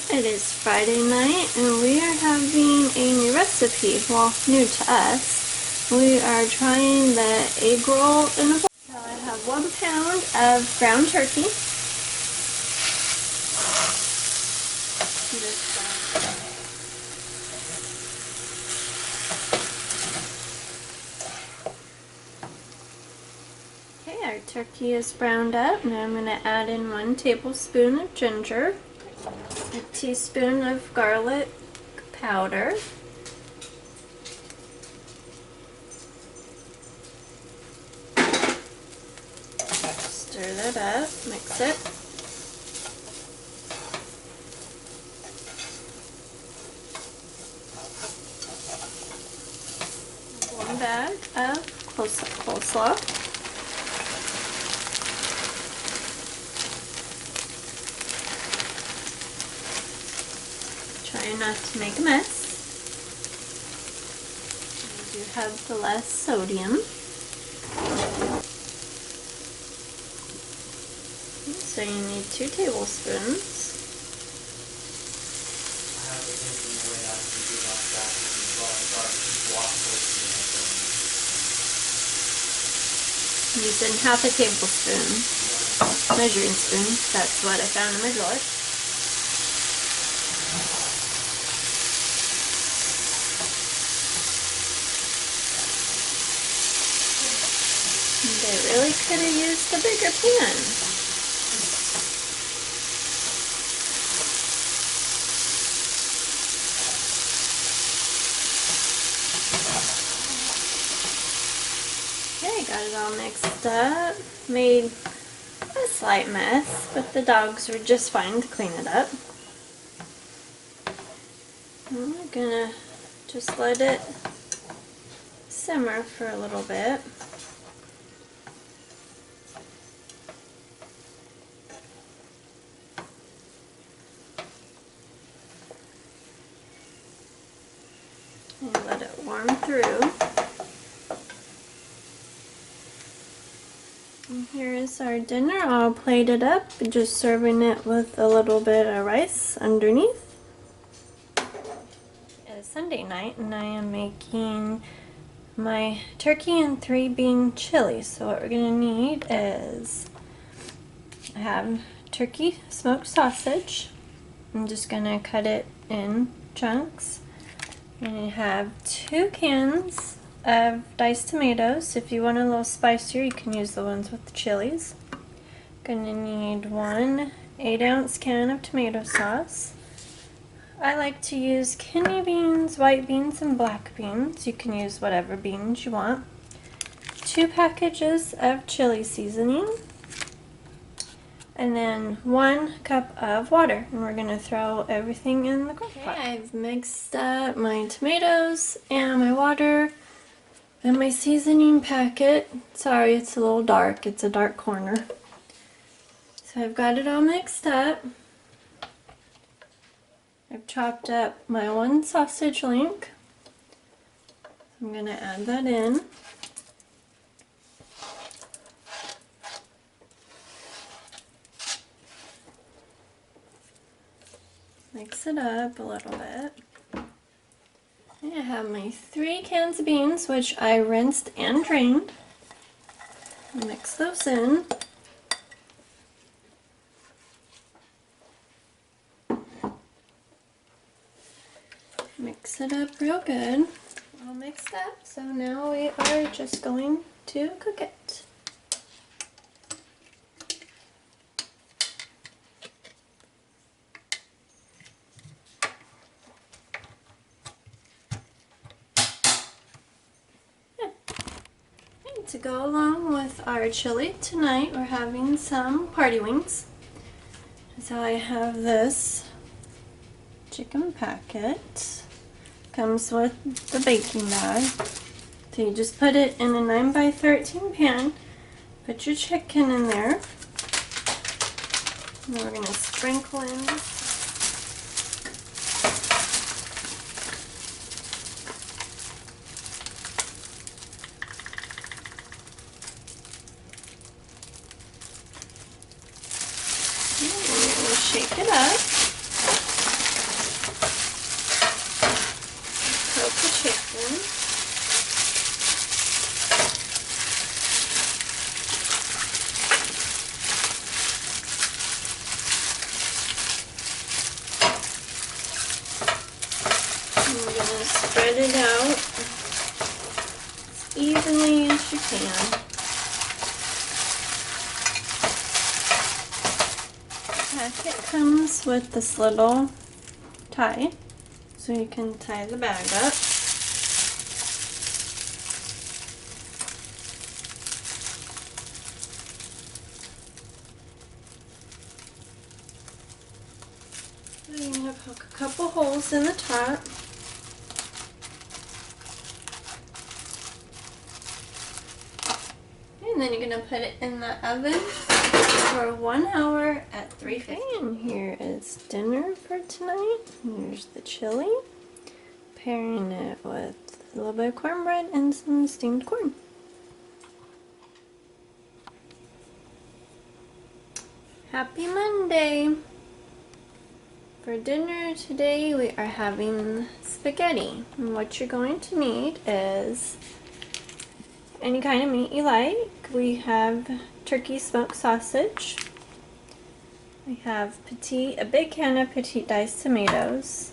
It is Friday night and we are having a new recipe, well, new to us. We are trying the egg roll in a bowl. So I have 1 pound of ground turkey. Okay, our turkey is browned up. Now I'm going to add in 1 tablespoon of ginger, a teaspoon of garlic powder, stir that up, mix it. 1 bag of coleslaw. Try not to make a mess. You do have the less sodium. So you need 2 tablespoons. I'm using half a tablespoon, measuring spoon. That's what I found in my drawer. They really could have used a bigger pan. Okay, got it all mixed up. Made a slight mess, but the dogs were just fine to clean it up. And we're gonna just let it simmer for a little bit. And let it warm through. And here is our dinner all plated up, just serving it with a little bit of rice underneath. It's Sunday night and I am making my turkey and 3 bean chili. So what we're going to need is, I have turkey smoked sausage. I'm just going to cut it in chunks. And I have 2 cans of diced tomatoes. If you want a little spicier, you can use the ones with the chilies. Gonna need 1 8-ounce can of tomato sauce. I like to use kidney beans, white beans, and black beans. You can use whatever beans you want. 2 packages of chili seasoning. And then 1 cup of water. And we're going to throw everything in the crock pot. Okay, I've mixed up my tomatoes and my water and my seasoning packet. Sorry, it's a little dark. It's a dark corner. So I've got it all mixed up. I've chopped up my 1 sausage link. I'm going to add that in. Mix it up a little bit. And I have my 3 cans of beans, which I rinsed and drained. Mix those in. Mix it up real good. All mixed up, so now we are just going to cook it. To go along with our chili tonight, we're having some party wings. So I have this chicken packet. Comes with the baking bag. So you just put it in a 9x13 pan. Put your chicken in there. And then we're going to sprinkle in shake it up. packet comes with this little tie, so you can tie the bag up. You're going to poke a couple holes in the top. And then you're going to put it in the oven for 1 hour at 350. And here is dinner for tonight. Here's the chili. Pairing it with a little bit of cornbread and some steamed corn. Happy Monday! For dinner today we are having spaghetti. And what you're going to need is any kind of meat you like. We have turkey smoked sausage. We have a big can of petite diced tomatoes,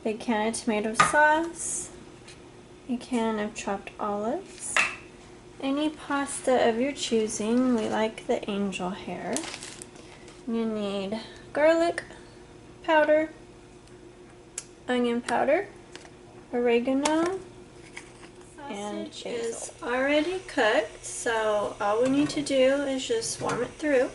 big can of tomato sauce, a can of chopped olives, any pasta of your choosing. We like the angel hair. You need garlic powder, onion powder, oregano, and sausage is already cooked, so all we need to do is just warm it through.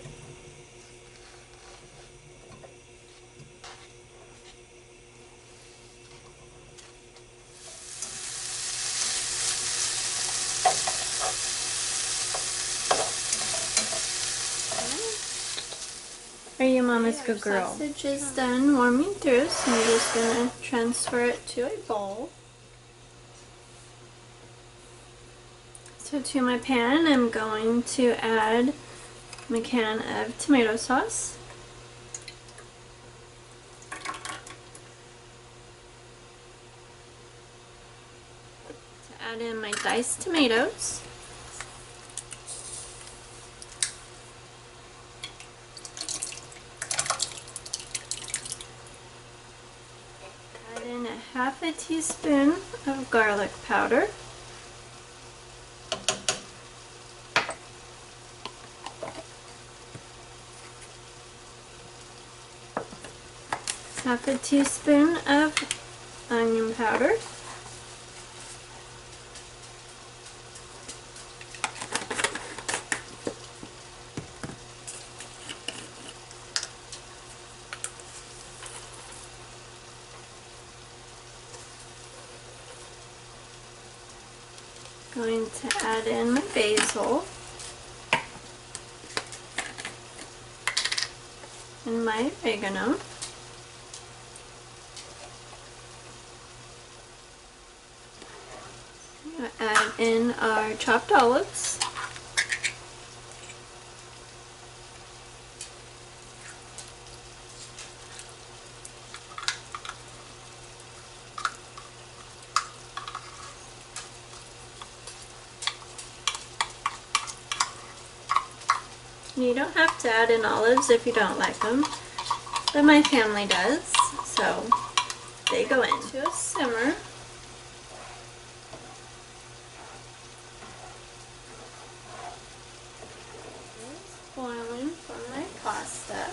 Are you mama's good girl? Sausage is done warming through, so I'm just going to transfer it to a bowl. So to my pan, I'm going to add my can of tomato sauce. To add in my diced tomatoes. Add in a half a teaspoon of garlic powder. Half a teaspoon of onion powder. Going to add in my basil and my oregano. Add in our chopped olives. You don't have to add in olives if you don't like them, but my family does, so they go into a simmer. Boiling for my pasta.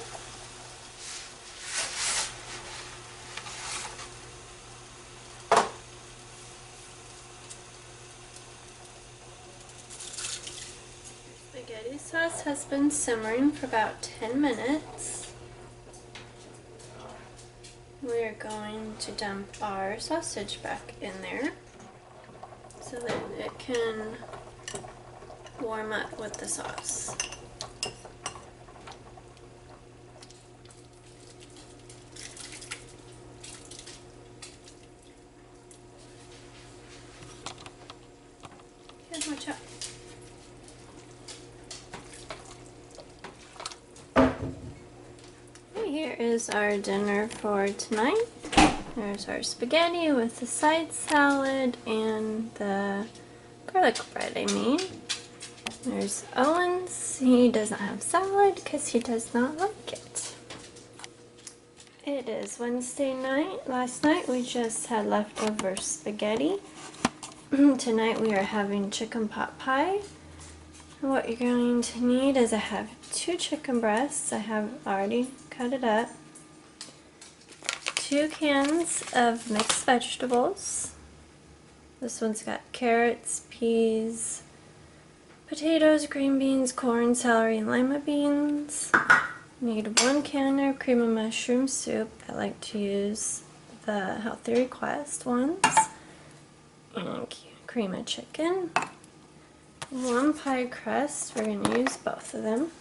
Spaghetti sauce has been simmering for about 10 minutes. We're going to dump our sausage back in there so that it can warm up with the sauce. Okay, watch out. Here is our dinner for tonight. There's our spaghetti with the side salad and the garlic bread I made. There's Owens. He doesn't have salad because he does not like it. It is Wednesday night. Last night we just had leftover spaghetti. Tonight we are having chicken pot pie. What you're going to need is I have 2 chicken breasts. I have already cut it up. 2 cans of mixed vegetables. This one's got carrots, peas, potatoes, green beans, corn, celery, and lima beans. Need 1 can of cream of mushroom soup. I like to use the Healthy Request ones. And cream of chicken. 1 pie crust. We're going to use both of them.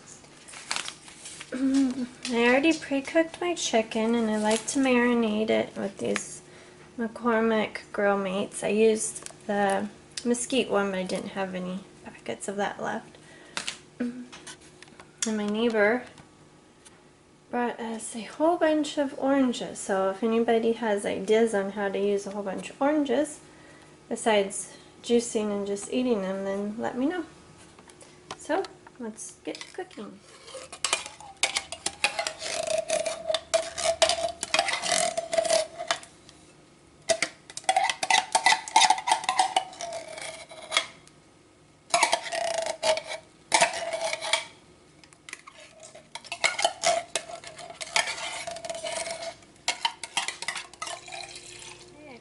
I already pre-cooked my chicken, and I like to marinate it with these McCormick Grill Mates. I used the mesquite one, but I didn't have any packets of that left. And my neighbor brought us a whole bunch of oranges, so if anybody has ideas on how to use a whole bunch of oranges besides juicing and just eating them, then let me know. So let's get cooking.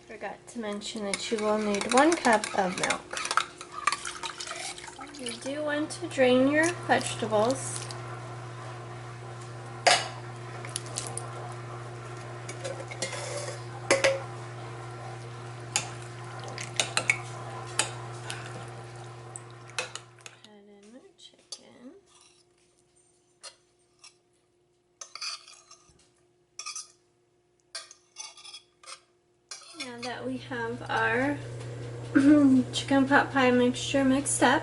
Forgot to mention that you will need 1 cup of milk. You do want to drain your vegetables. Add in our chicken. Now that we have our chicken pot pie mixture mixed up,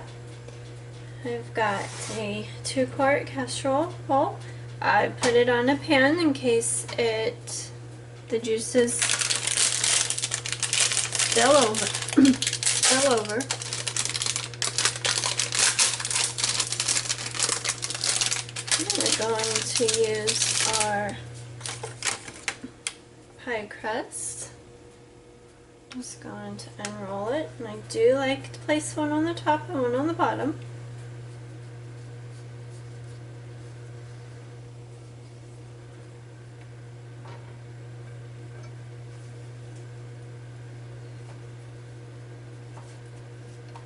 I've got a 2-quart casserole bowl. I put it on a pan in case the juices spill over. spill over. We're going to use our pie crust. Just going to unroll it, and I do like to place one on the top and one on the bottom.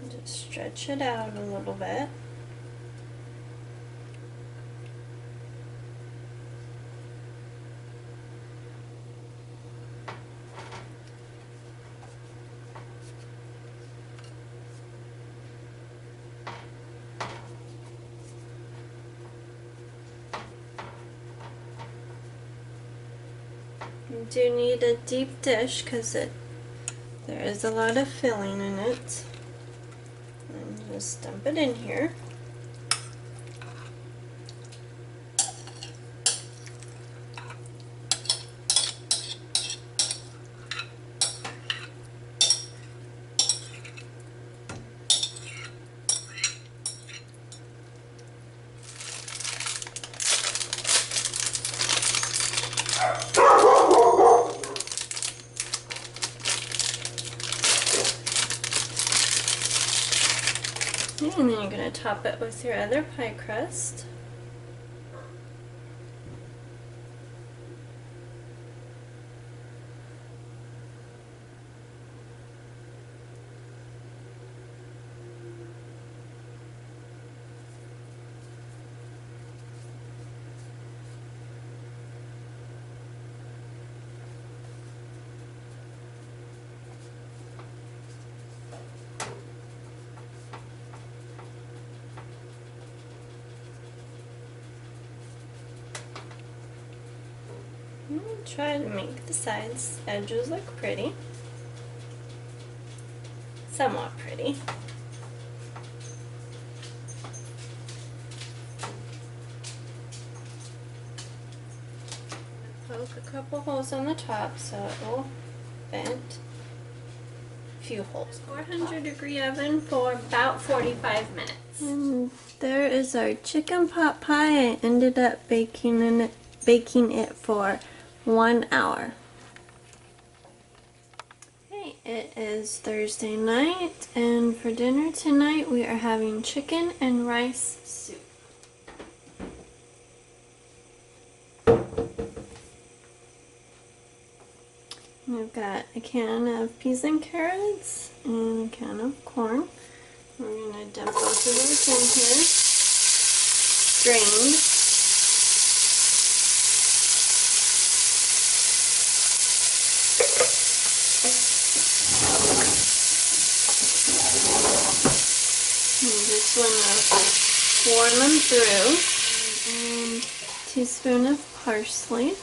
And just stretch it out a little bit. You do need a deep dish because there is a lot of filling in it. And just dump it in here. And then you're going to top it with your other pie crust. Try to make the sides edges look pretty. Somewhat pretty. Poke a couple holes on the top so it will vent. A few holes. 400-degree oven for about 45 minutes. And there is our chicken pot pie. I ended up baking it for 1 hour. Okay, it is Thursday night, and for dinner tonight we are having chicken and rice soup. I've got a can of peas and carrots and a can of corn. We're going to dump both of those in here, drained. And just want to warm them through. And a teaspoon of parsley.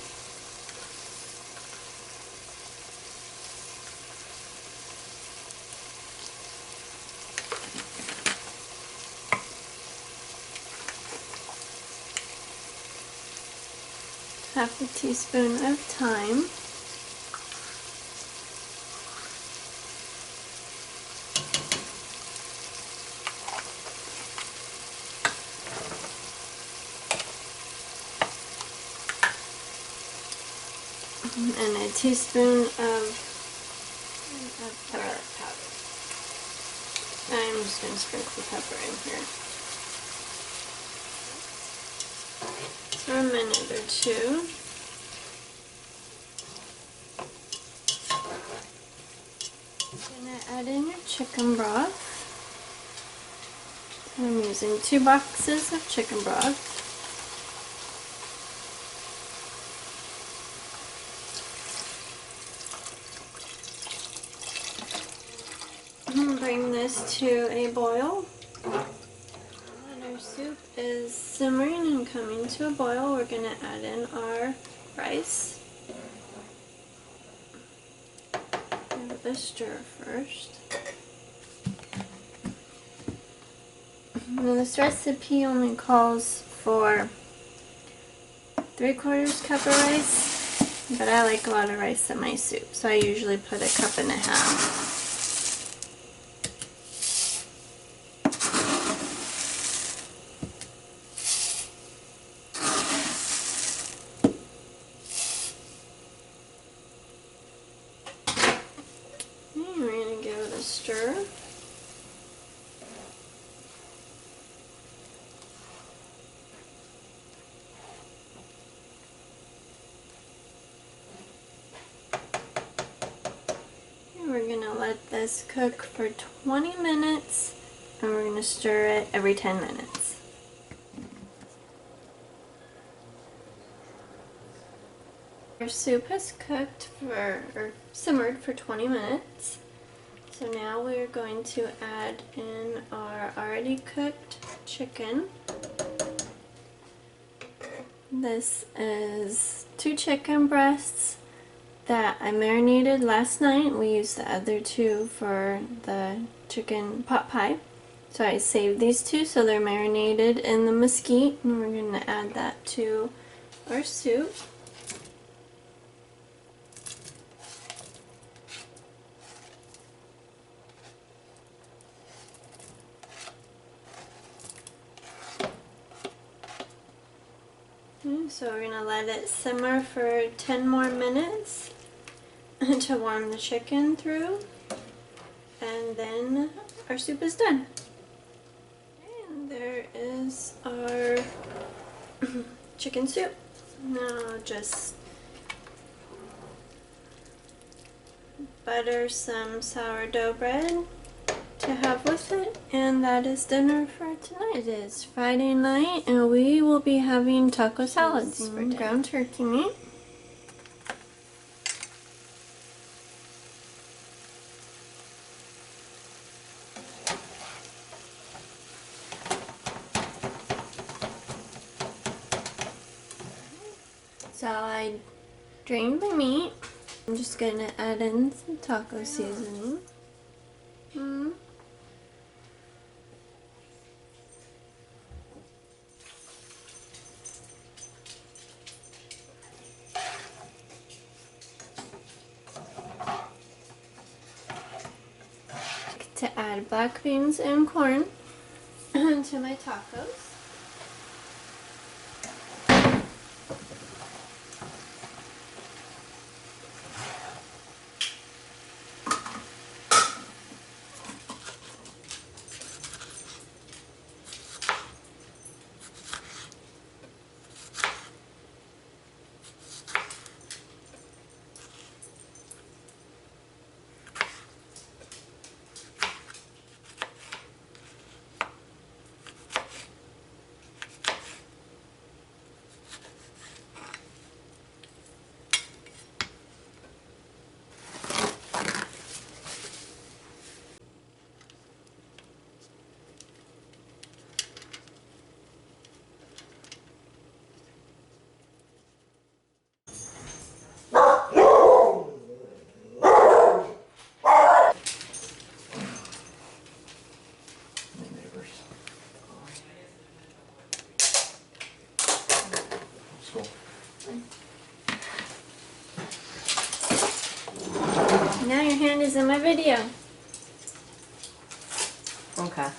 Half a teaspoon of thyme. And a teaspoon of garlic powder. I'm just going to sprinkle pepper in here. For a minute or two. I'm going to add in your chicken broth. I'm using 2 boxes of chicken broth. Bring this to a boil. When our soup is simmering and coming to a boil, we're going to add in our rice. Give it a stir first. Now this recipe only calls for 3/4 cup of rice, but I like a lot of rice in my soup, so I usually put 1.5 cups. We're going to give it a stir. And we're going to let this cook for 20 minutes, and we're going to stir it every 10 minutes. Our soup has cooked or simmered for 20 minutes. So now we're going to add in our already cooked chicken. This is 2 chicken breasts that I marinated last night. We used the other 2 for the chicken pot pie. So I saved these 2 so they're marinated in the mesquite, and we're going to add that to our soup. So we're going to let it simmer for 10 more minutes to warm the chicken through, and then our soup is done. And there is our chicken soup. Now just butter some sourdough bread to have with it, and that is dinner for tonight. It is Friday night, and we will be having taco salads for ground turkey meat. So I drained my meat. I'm just gonna add in some taco seasoning. To add black beans and corn to my tacos. Cool. Now your hand is in my video. Okay.